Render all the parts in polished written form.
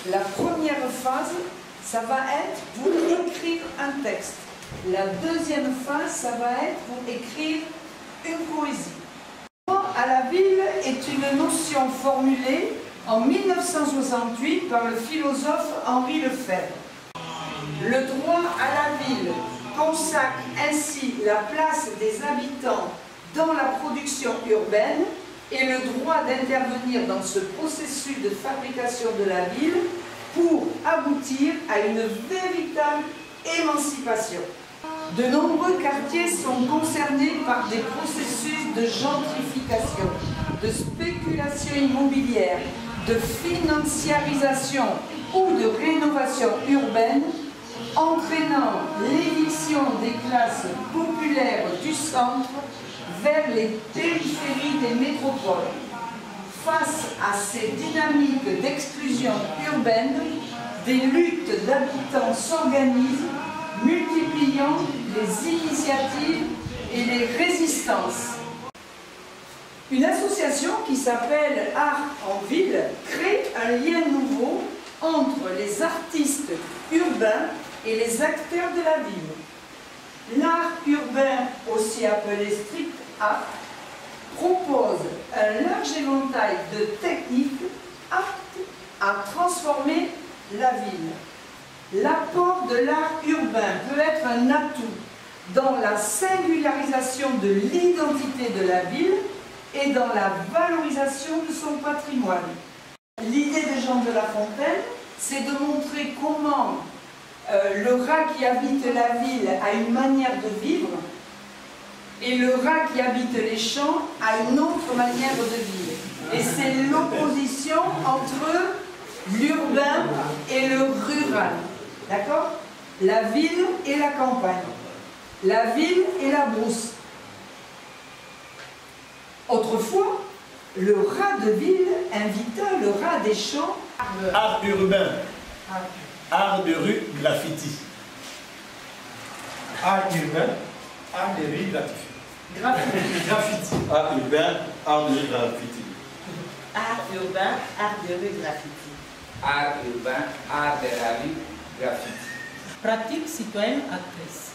La première phase, ça va être pour écrire un texte. La deuxième phase, ça va être pour écrire une poésie. Le droit à la ville est une notion formulée en 1968 par le philosophe Henri Lefebvre. Le droit à la ville consacre ainsi la place des habitants dans la production urbaine et le droit d'intervenir dans ce processus de fabrication de la ville pour aboutir à une véritable émancipation. De nombreux quartiers sont concernés par des processus de gentrification, de spéculation immobilière, de financiarisation ou de rénovation urbaine, entraînant l'éviction des classes populaires du centre vers les périphéries des métropoles. Face à ces dynamiques d'exclusion urbaine, des luttes d'habitants s'organisent, multipliant les initiatives et les résistances. Une association qui s'appelle Art en Ville crée un lien nouveau entre les artistes urbains et les acteurs de la ville. L'art urbain, aussi appelé street art, propose un large éventail de techniques aptes à transformer la ville. L'apport de l'art urbain peut être un atout dans la singularisation de l'identité de la ville et dans la valorisation de son patrimoine. L'idée de Jean de La Fontaine, c'est de montrer comment le rat qui habite la ville a une manière de vivre et le rat qui habite les champs a une autre manière de vivre. Et c'est l'opposition entre l'urbain et le rural. D'accord? La ville et la campagne. La ville et la brousse. Autrefois, le rat de ville invita le rat des champs. Art urbain. Art de rue, graffiti. Art urbain, art de rue, graffiti. Graffiti. Art urbain, art de rue, graffiti. Art urbain, art de rue, graffiti. Art urbain, art de la rue, graffiti. Pratique citoyenne actrice.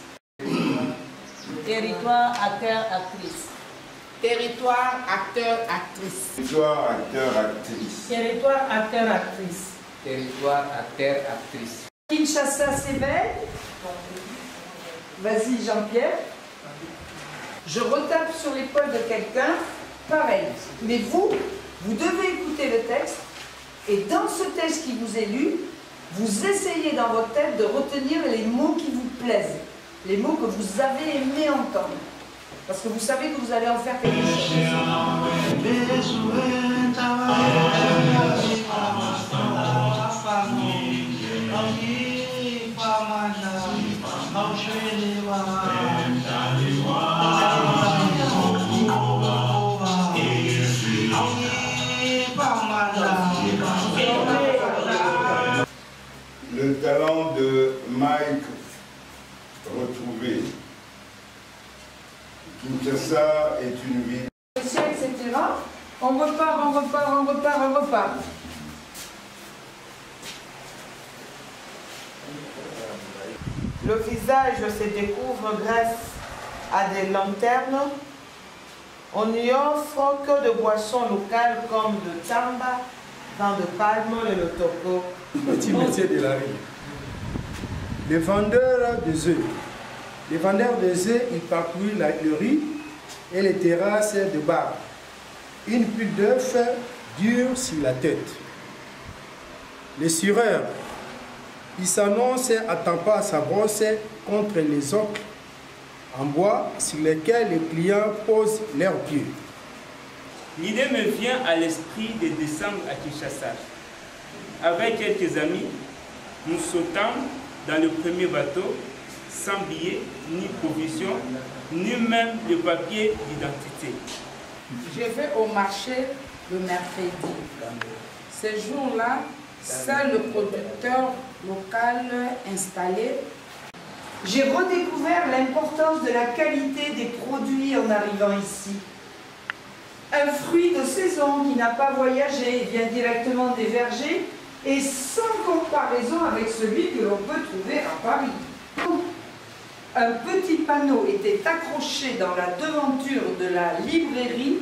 Territoire acteur actrice. Territoire acteur actrice. Territoire acteur actrice. Territoire acteur actrice. Territoire acteur actrice. Kinshasa s'éveille. Vas-y Jean-Pierre. Je retape sur l'épaule de quelqu'un, pareil. Mais vous devez écouter le texte et dans ce texte qui vous est lu, vous essayez dans votre tête de retenir les mots qui vous plaisent, les mots que vous avez aimé entendre. Parce que vous savez que vous allez en faire quelque chose. Le talent de Mike retrouvé. Kinshasa est une ville. Etc. On repart. Le visage se découvre grâce à des lanternes. On n'y offre que de boissons locales comme le tamba, vin de palme et le toco. Petit métier de la rue. Les vendeurs des œufs. Les vendeurs des œufs, ils parcourent le riz et les terrasses de bar. Une pile d'œufs dure sur la tête. Les sureurs, ils s'annoncent à tampon à sa brosse contre les ocles en bois sur lesquels les clients posent leurs pieds. L'idée me vient à l'esprit de descendre à Kinshasa. Avec quelques amis, nous sautons dans le premier bateau, sans billets, ni provisions, ni même de papier d'identité. Je vais au marché le mercredi. Ce jour-là, seul le producteur local installé. J'ai redécouvert l'importance de la qualité des produits en arrivant ici. Un fruit de saison qui n'a pas voyagé et vient directement des vergers et sans comparaison avec celui que l'on peut trouver à Paris. Un petit panneau était accroché dans la devanture de la librairie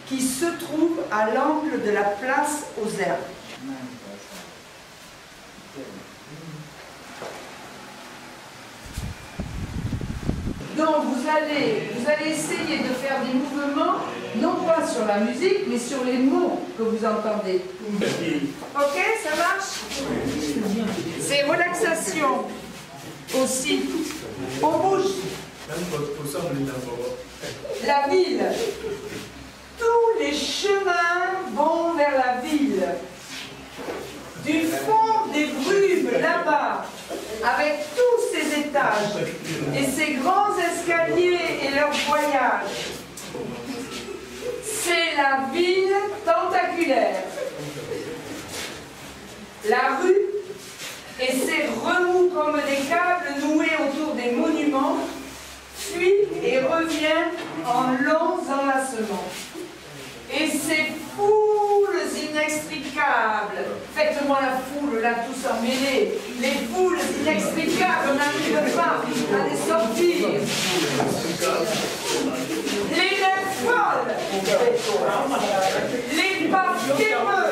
qui se trouve à l'angle de la place aux Herbes. Donc vous allez essayer de faire des mouvements, non pas sur la musique, mais sur les mots que vous entendez. Ok, ça marche? C'est relaxation aussi. On bouge. La ville. Tous les chemins vont vers la ville. Du fond des brumes, là-bas, avec tous ces étages et ces grands escaliers et leurs voyages, c'est la ville tentaculaire. La rue et ses remous comme des câbles noués autour des monuments fuit et revient en longs enlacements. Et ces foules inextricables, faites-moi la foule là tous emmêlés, les foules inextricables, on n'arrive pas à les sortir. Les mains folles, les pas féreux,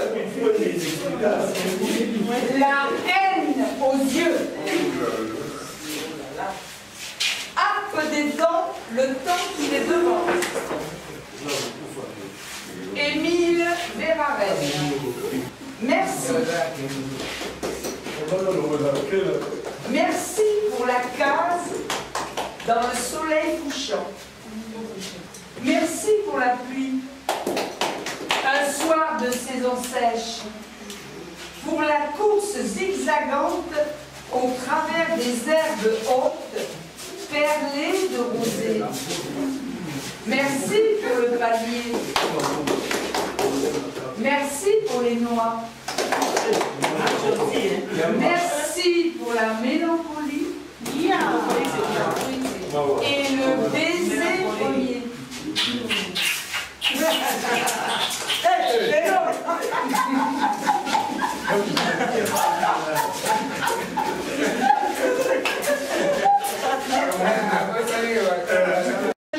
la haine aux yeux, harpe des dents, le temps qui les devance. Émile Verhaeren. Merci. Merci pour la case dans le soleil couchant. Merci pour la pluie. Un soir de saison sèche. Pour la course zigzagante au travers des herbes hautes, perlées de rosée. Merci pour le palier. Merci pour les noix. Merci pour la mélancolie. Et le baiser premier.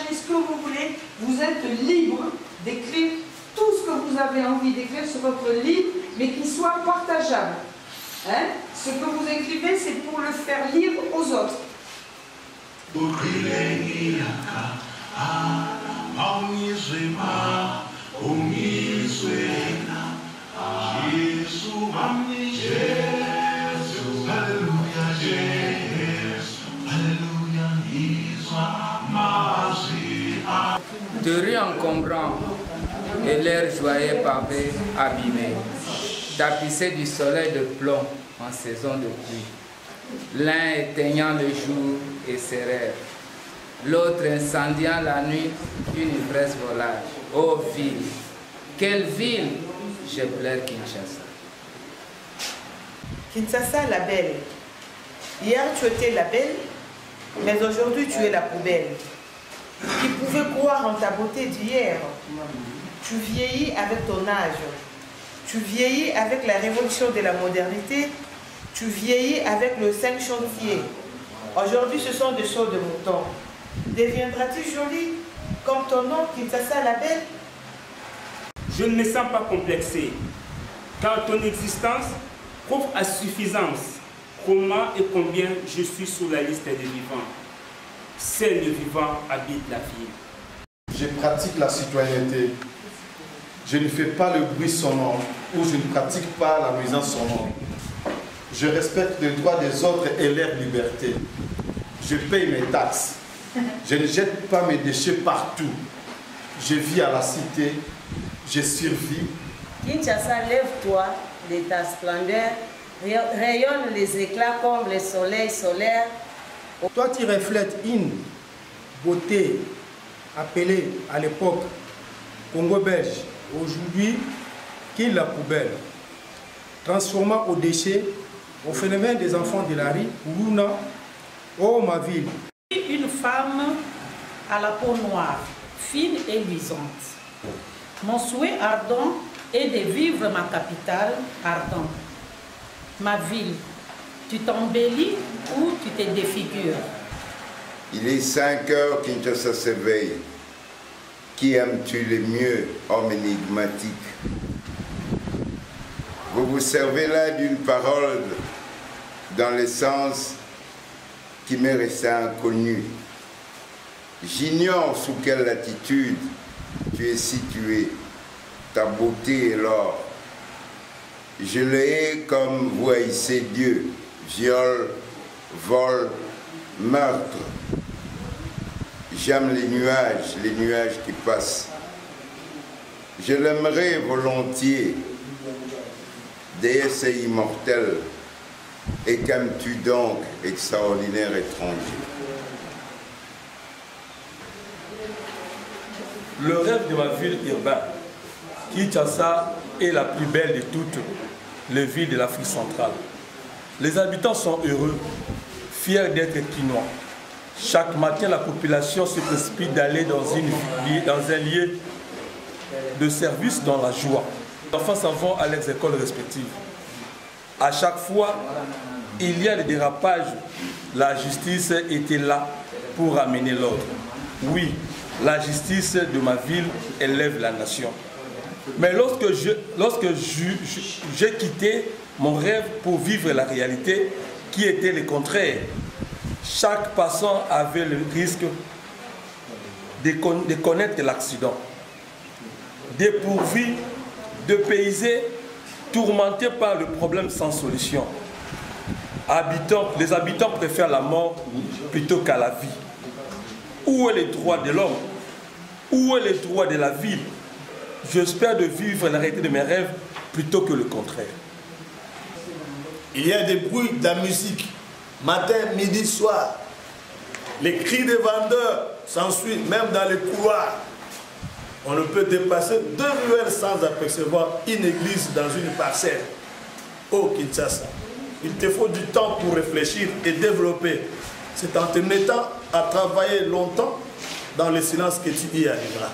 Ce que vous voulez, vous êtes libre d'écrire tout ce que vous avez envie d'écrire sur votre livre, mais qui soit partageable. Hein? Ce que vous écrivez, c'est pour le faire lire aux autres. De rues encombrants et l'air joyeux pavé abîmé, tapissé du soleil de plomb en saison de pluie, l'un éteignant le jour et ses rêves, l'autre incendiant la nuit d'une ivresse volage. Ô ville, quelle ville! Je pleure Kinshasa. Kinshasa, la belle. Hier, tu étais la belle, mais aujourd'hui, tu es la poubelle. Qui pouvait croire en ta beauté d'hier? Tu vieillis avec ton âge. Tu vieillis avec la révolution de la modernité. Tu vieillis avec le 5 chantier. Aujourd'hui, ce sont des choses de mouton. Deviendras-tu jolie comme ton nom, Kinshasa la belle? Je ne me sens pas complexé, car ton existence prouve à suffisance comment et combien je suis sur la liste des vivants. Seul le vivant habite la ville. Je pratique la citoyenneté. Je ne fais pas le bruit sonore ou je ne pratique pas la nuisance sonore. Je respecte les droits des autres et leur liberté. Je paye mes taxes. Je ne jette pas mes déchets partout. Je vis à la cité. Je survis. Kinshasa, lève-toi de ta splendeur. Rayonne les éclats comme le soleil solaire. Toi, tu reflètes une beauté appelée à l'époque Congo-Belge, aujourd'hui, qui est la poubelle, transformant au déchet, au phénomène des enfants de la rue, Luna, oh ma ville. Une femme à la peau noire, fine et luisante. Mon souhait ardent est de vivre ma capitale ardente. ma ville, tu t'embellis ou tu te défigures? Il est 5 heures, Kinshasa s'éveille. Qui aimes-tu le mieux, homme énigmatique? Vous vous servez là d'une parole dans le sens qui m'est resté inconnu. J'ignore sous quelle latitude tu es situé. Ta beauté est l'or. Je le hais comme vous haïssez Dieu. Viol, vol, meurtre. J'aime les nuages qui passent. Je l'aimerais volontiers, déesse immortelle. Et qu'aimes-tu donc, extraordinaire étranger? Le rêve de ma ville urbaine, Kinshasa est la plus belle de toutes les villes de l'Afrique centrale. Les habitants sont heureux, fiers d'être Kinois. Chaque matin, la population se précipite d'aller dans un lieu de service dans la joie. Les enfants s'en vont à leurs écoles respectives. À chaque fois, il y a des dérapages. La justice était là pour amener l'ordre. Oui, la justice de ma ville élève la nation. Mais lorsque j'ai quitté mon rêve pour vivre la réalité, qui était le contraire, chaque passant avait le risque de connaître l'accident. Dépourvu, dépaysé, tourmenté par le problème sans solution. Les habitants préfèrent la mort plutôt qu'à la vie. Où est le droit de l'homme? Où est le droit de la ville? J'espère de vivre la réalité de mes rêves plutôt que le contraire. Il y a des bruits de la musique, matin, midi, soir. Les cris des vendeurs s'ensuivent même dans les couloirs. On ne peut dépasser 2 ruelles sans apercevoir une église dans une parcelle. Oh Kinshasa, il te faut du temps pour réfléchir et développer. C'est en te mettant à travailler longtemps dans le silence que tu y arriveras.